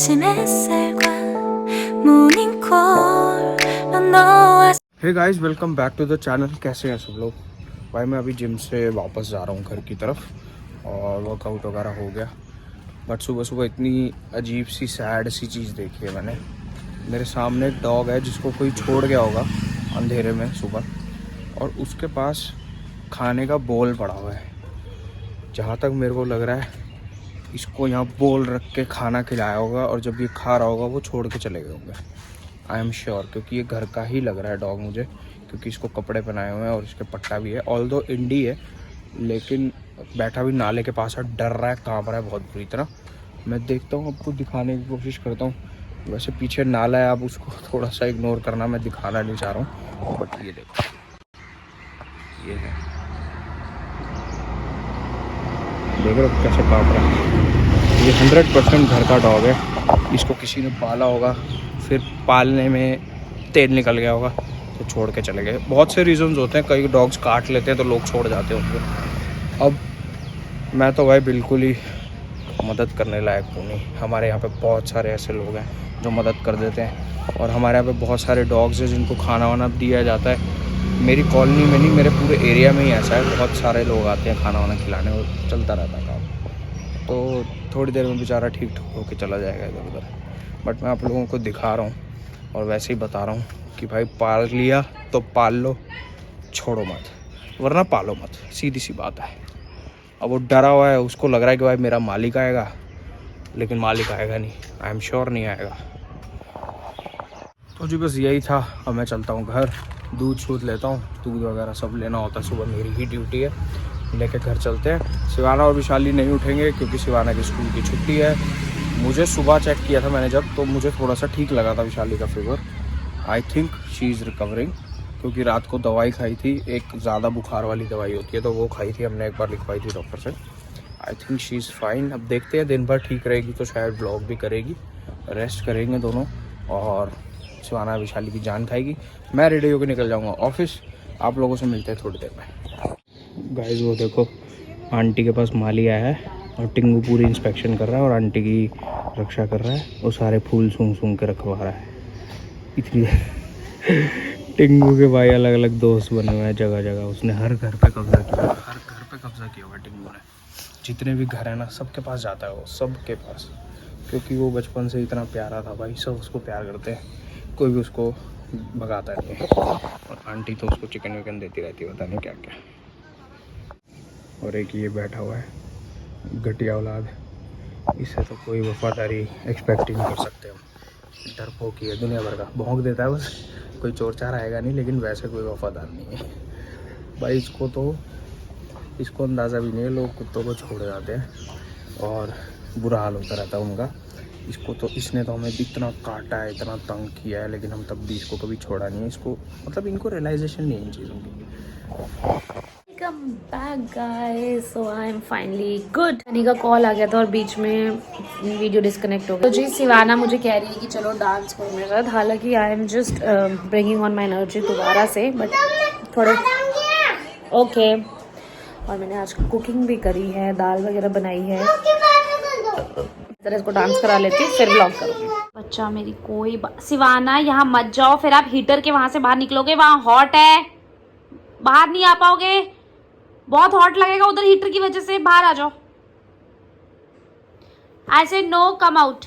Hey guys, welcome back to the channel. कैसे हैं सब लोग? भाई मैं अभी जिम से वापस जा रहा हूँ घर की तरफ और वर्कआउट वगैरह हो गया। बट सुबह सुबह इतनी अजीब सी सैड सी चीज़ देखी है मैंने। मेरे सामने एक डॉग है जिसको कोई छोड़ गया होगा अंधेरे में सुबह, और उसके पास खाने का बोल पड़ा हुआ है। जहाँ तक मेरे को लग रहा है इसको यहाँ बोल रख के खाना खिलाया होगा, और जब ये खा रहा होगा वो छोड़ के चले गए होंगे। आई एम श्योर, क्योंकि ये घर का ही लग रहा है डॉग मुझे, क्योंकि इसको कपड़े पहनाए हुए हैं और इसके पट्टा भी है। ऑल्दो इंडी है, लेकिन बैठा भी नाले के पास है, डर रहा है, काँप रहा है बहुत बुरी तरह। मैं देखता हूँ, आपको दिखाने की कोशिश करता हूँ। वैसे पीछे नाला है, आप उसको थोड़ा सा इग्नोर करना, मैं दिखाना नहीं चाह रहा हूँ। बट ये देखो, ये है, देख रहे हो कैसे काँप रहा है। ये 100% घर का डॉग है। इसको किसी ने पाला होगा, फिर पालने में तेल निकल गया होगा तो छोड़ के चले गए। बहुत से रीजंस होते हैं, कई डॉग्स काट लेते हैं तो लोग छोड़ जाते हैं उनको। अब मैं तो भाई बिल्कुल ही मदद करने लायक हूँ नहीं। हमारे यहाँ पे बहुत सारे ऐसे लोग हैं जो मदद कर देते हैं, और हमारे यहाँ पे बहुत सारे डॉग्स हैं जिनको खाना वाना दिया जाता है। मेरी कॉलोनी में नहीं, मेरे पूरे एरिया में ही ऐसा है। बहुत सारे लोग आते हैं खाना वाना खिलाने, और चलता रहता है काम। तो थोड़ी देर में बेचारा ठीक ठाक होकर चला जाएगा इधर उधर। बट मैं आप लोगों को दिखा रहा हूँ और वैसे ही बता रहा हूँ कि भाई पाल लिया तो पाल लो, छोड़ो मत, वरना पालो मत। सीधी सी बात है। अब वो डरा हुआ है, उसको लग रहा है कि भाई मेरा मालिक आएगा, लेकिन मालिक आएगा नहीं। आई एम श्योर नहीं आएगा। तो जी बस यही था। अब मैं चलता हूँ घर, दूध शूध लेता हूँ। दूध वगैरह सब लेना होता है, सुबह मेरी ही ड्यूटी है। लेके घर चलते हैं। शिवाना और विशाली नहीं उठेंगे क्योंकि शिवाना की स्कूल की छुट्टी है। मुझे सुबह चेक किया था मैंने जब, तो मुझे थोड़ा सा ठीक लगा था विशाली का fever. I think she is recovering, क्योंकि रात को दवाई खाई थी, एक ज़्यादा बुखार वाली दवाई होती है तो वो खाई थी हमने, एक बार लिखवाई थी डॉक्टर से। I think she is fine. अब देखते हैं, दिन भर ठीक रहेगी तो शायद ब्लॉग भी करेगी। रेस्ट करेंगे दोनों, और शिवाना विशाली की जान खाएगी। मैं रेडी होकर निकल जाऊँगा ऑफिस। आप लोगों से मिलते हैं थोड़ी देर में। गाइस वो देखो, आंटी के पास माली आया है और टिंगू पूरी इंस्पेक्शन कर रहा है और आंटी की रक्षा कर रहा है। वो सारे फूल सूंघ सूंघ के रखवा रहा है इतनी टिंगू के भाई अलग अलग दोस्त बने हुए हैं जगह जगह। उसने हर घर पे कब्जा किया, हर घर पे कब्जा किया हुआ टिंगू ने। जितने भी घर हैं ना, सबके पास जाता है वो, सबके पास। क्योंकि वो बचपन से इतना प्यारा था भाई, सब उसको प्यार करते हैं, कोई भी उसको भगाता नहीं है। और आंटी तो उसको चिकन विकन देती रहती है, पता नहीं क्या क्या। और एक ये बैठा हुआ है घटिया औलाद, इससे तो कोई वफादारी एक्सपेक्ट ही नहीं कर सकते हम। डरपोक ही है दुनिया भर का, भौंक देता है बस, कोई चोर चार आएगा नहीं, लेकिन वैसे कोई वफादार नहीं है भाई। इसको अंदाज़ा भी नहीं है, लोग कुत्तों को छोड़ जाते हैं और बुरा हाल होता रहता है उनका। इसने तो हमें इतना काटा है, इतना तंग किया है, लेकिन हम तब भी इसको कभी छोड़ा नहीं है। इसको मतलब इनको रियलाइजेशन नहीं है इन चीज़ों की। Welcome back guys, so I am finally good। Honey का कॉल आ गया था और बीच में वीडियो डिस्कनेक्ट हो गया। तो जी शिवाना मुझे कह रही है कि चलो डांस करो मेरे साथ। हालांकि I am just bringing on my energy दोबारा से, बट थोड़े ओके। और मैंने आज कुकिंग भी करी है, दाल वगैरह बनाई है। इसको डांस करा लेती हूँ, फिर व्लॉग करूँगी। बच्चा मेरी कोई शिवाना यहाँ मत जाओ, फिर आप हीटर के वहां से बाहर निकलोगे, वहां हॉट है, बाहर नहीं आ पाओगे, बहुत हॉट लगेगा उधर हीटर की वजह से। बाहर आ जाओ। आई से नो, कम आउट।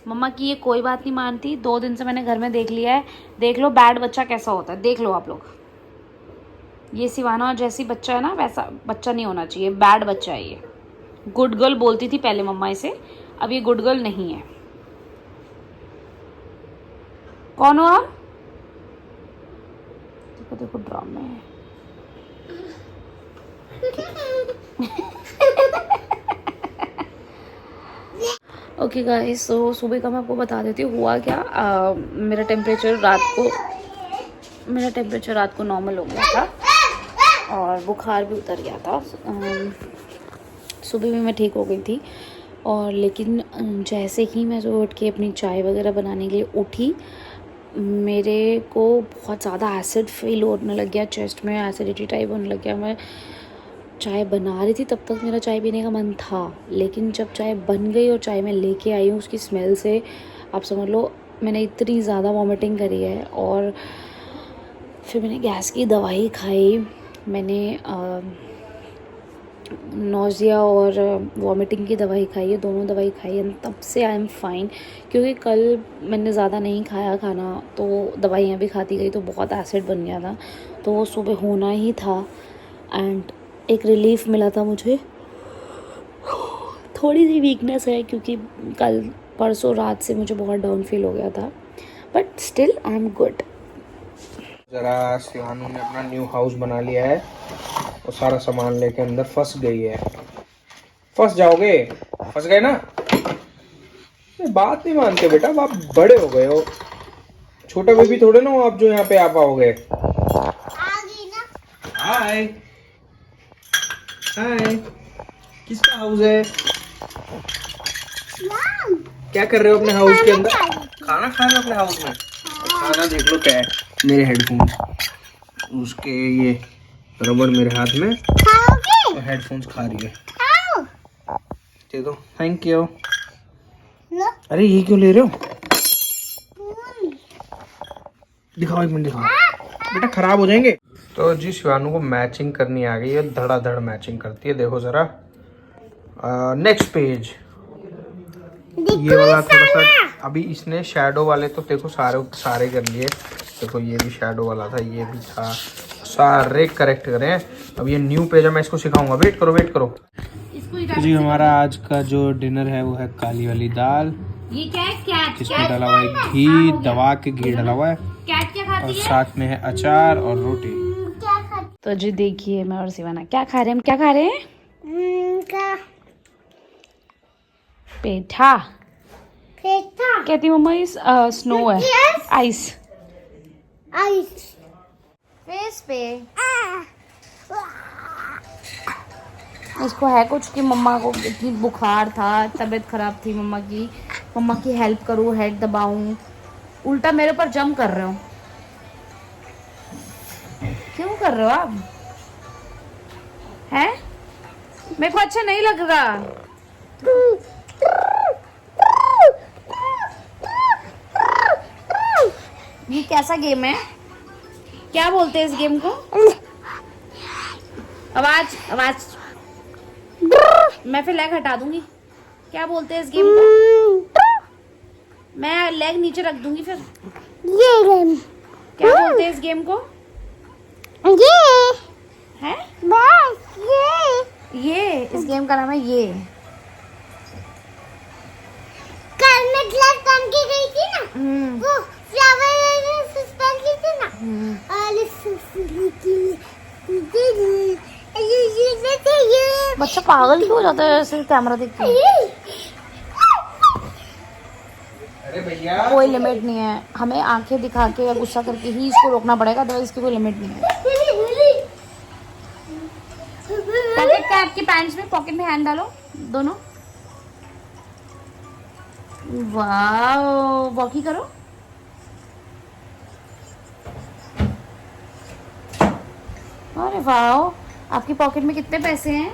मम्मा की ये कोई बात नहीं मानती। 2 दिन से मैंने घर में देख लिया है। देख लो बैड बच्चा कैसा होता है, देख लो आप लोग। ये शिवाना और जैसी बच्चा है ना, वैसा बच्चा नहीं होना चाहिए, बैड बच्चा है ये। गुड गर्ल बोलती थी पहले मम्मा इसे, अब ये गुड गर्ल नहीं है। कौन हो आप? देखो देखो ड्रामे है। ओके गाइस, सो सुबह का मैं आपको बता देती हूँ हुआ क्या। मेरा टेम्परेचर रात को नॉर्मल हो गया था और बुखार भी उतर गया था। सुबह में मैं ठीक हो गई थी, और लेकिन जैसे ही मैं सुबह उठ के अपनी चाय वगैरह बनाने के लिए उठी, मेरे को बहुत ज़्यादा एसिड फील होने लग गया, चेस्ट में एसिडिटी टाइप होने लग गया। मैं चाय बना रही थी तब तक मेरा चाय पीने का मन था, लेकिन जब चाय बन गई और चाय मैं लेके आई हूँ, उसकी स्मेल से आप समझ लो मैंने इतनी ज़्यादा वॉमिटिंग करी है। और फिर मैंने गैस की दवाई खाई, मैंने नोज़िया और वॉमिटिंग की दवाई खाई है, दोनों दवाई खाई है, तब से आई एम फाइन। क्योंकि कल मैंने ज़्यादा नहीं खाया खाना, तो दवाइयाँ भी खाती गई तो बहुत एसिड बन गया था, तो वो सुबह होना ही था। एंड एक रिलीफ मिला था मुझे। थोड़ी सी वीकनेस है क्योंकि कल परसों रात से मुझे बहुत डाउन फील हो गया था, but still I am good. ज़रा शिवानू ने अपना न्यू हाउस बना लिया है और सारा सामान लेके अंदर फंस गई है। फंस जाओगे, फंस गए ना? ये बात नहीं मानते बेटा, आप बड़े हो गए हो, छोटा बेबी थोड़े ना हो आप जो यहाँ पे आ पाओगे। हाय हाय, किसका हाउस है? क्या कर रहे हो अपने हाउस के अंदर? खाना खा रहे हो अपने हाउस में? खाना देख लो क्या है, मेरे हेडफोन्स, उसके ये रबड़ मेरे हाथ में, और हेडफोन्स खा रही है। दे दो, थैंक यू। अरे ये क्यों ले रहे हो? दिखाओ, एक मिनट दिखाओ बेटा, खराब हो जाएंगे। तो जी शिवानू को मैचिंग करनी आ गई है, धड़ाधड़ मैचिंग करती है। देखो जरा नेक्स्ट पेज, ये वाला थोड़ा सा अभी इसने शैडो वाले तो देखो सारे कर लिए। देखो ये भी शैडो वाला था, ये भी था, सारे करेक्ट करें। अब ये न्यू पेज है, मैं इसको सिखाऊंगा, वेट करो वेट करो। जी हमारा आज का जो डिनर है वो है काली वाली दाल, ये क्या है? कैट। जिसमें डाला हुआ है घी, दबा के घी डाला हुआ है, कैट क्या खाती और है? साथ में है अचार और रोटी। तो जी देखिए मैं और सिवाना क्या खा रहे हैं, हम क्या खा रहे हैं? पेठा। कहती मम्मा इस स्नो है, आइस फेस पे। इसको है कुछ कि मम्मा को इतनी बुखार था, तबीयत खराब थी मम्मा की हेल्प करूँ, हेड दबाऊं, उल्टा मेरे ऊपर जंप कर रहे हो। क्यों कर रहे हो आप? हैं? मेरे को अच्छा नहीं लग रहा। ये कैसा गेम है? क्या बोलते हैं इस गेम को? आवाज मैं फिर लेग हटा दूंगी। क्या बोलते हैं इस गेम को? मैं लेग नीचे रख दूंगी फिर। ये गेम क्या बोलते हैं इस गेम को? ये है बस ये इस गेम का नाम है ये। कल मैं क्लास काम की गई थी ना, वो फ्लावर सिस्टम की थी ना, बच्चा पागल क्यों हो जाता है ऐसे कैमरा देख के? अरे भैया कोई लिमिट नहीं है, हमें आंखें दिखा के या गुस्सा करके ही इसको रोकना पड़ेगा, तो इसकी कोई लिमिट नहीं है। पॉकेट का आपके पैंट्स में पॉकेट में हैंड डालो दोनों। वाओ, वॉकी करो। अरे वाओ, आपकी पॉकेट में कितने पैसे हैं?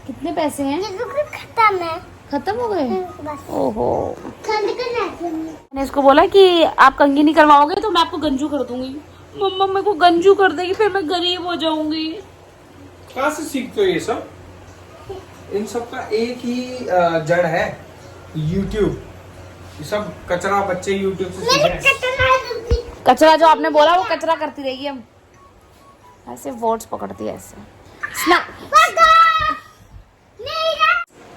कितने पैसे हैं? खत्म है, खत्म हो गए? बस। ओहो, मैंने मैंने इसको बोला कि आप कंघी नहीं करवाओगे तो मैं आपको गंजू कर दूंगी। मम्मा मेरे को गंजू कर देगी, फिर मैं गरीब हो जाऊंगी। कहाँ से सीखते हो ये सब? इन सब का एक ही जड़ है, YouTube। ये सब कचरा बच्चे YouTube से सीखे हैं। कचरा जो आपने बोला वो कचरा करती रहेगी, हम ऐसे वर्ड्स पकड़ती है ऐसे।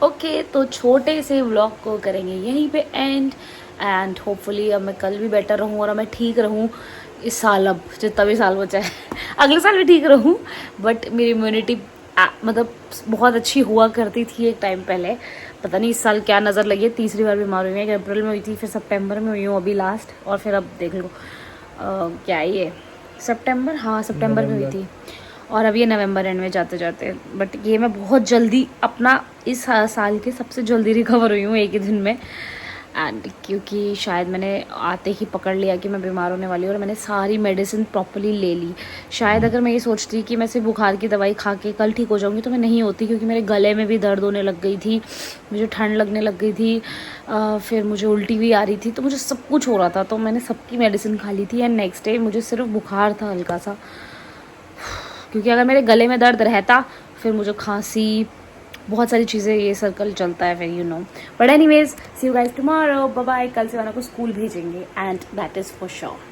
ओके, तो छोटे से व्लॉग को करेंगे यहीं पे एंड होपफुली अब मैं कल भी बेटर रहूँ और अब मैं ठीक रहूँ इस साल, अब जितना भी साल बचा है अगले साल भी ठीक रहूँ। बट मेरी इम्यूनिटी मतलब बहुत अच्छी हुआ करती थी एक टाइम पहले, पता नहीं इस साल क्या नज़र लगी है। तीसरी बार बीमार हुई है, अप्रैल में हुई थी, फिर सितंबर में हुई हूँ अभी लास्ट, और फिर अब देख लो क्या है ये सितंबर, हाँ सितंबर में हुई थी, और अब ये नवंबर एंड में जाते जाते। बट ये मैं बहुत जल्दी अपना इस साल के सबसे जल्दी रिकवर हुई हूँ एक ही दिन में। एंड क्योंकि शायद मैंने आते ही पकड़ लिया कि मैं बीमार होने वाली हूँ और मैंने सारी मेडिसिन प्रॉपर्ली ले ली। शायद अगर मैं ये सोचती कि मैं सिर्फ बुखार की दवाई खा के कल ठीक हो जाऊँगी तो मैं नहीं होती, क्योंकि मेरे गले में भी दर्द होने लग गई थी, मुझे ठंड लगने लग गई थी, फिर मुझे उल्टी भी आ रही थी, तो मुझे सब कुछ हो रहा था। तो मैंने सबकी मेडिसिन खा ली थी एंड नेक्स्ट डे मुझे सिर्फ बुखार था हल्का सा, क्योंकि अगर मेरे गले में दर्द रहता फिर मुझे खांसी, बहुत सारी चीज़ें, ये सर्कल चलता है फिर, you know. But anyways, see you guys tomorrow, bye bye. कल सिवाना को स्कूल भेजेंगे and that is for sure.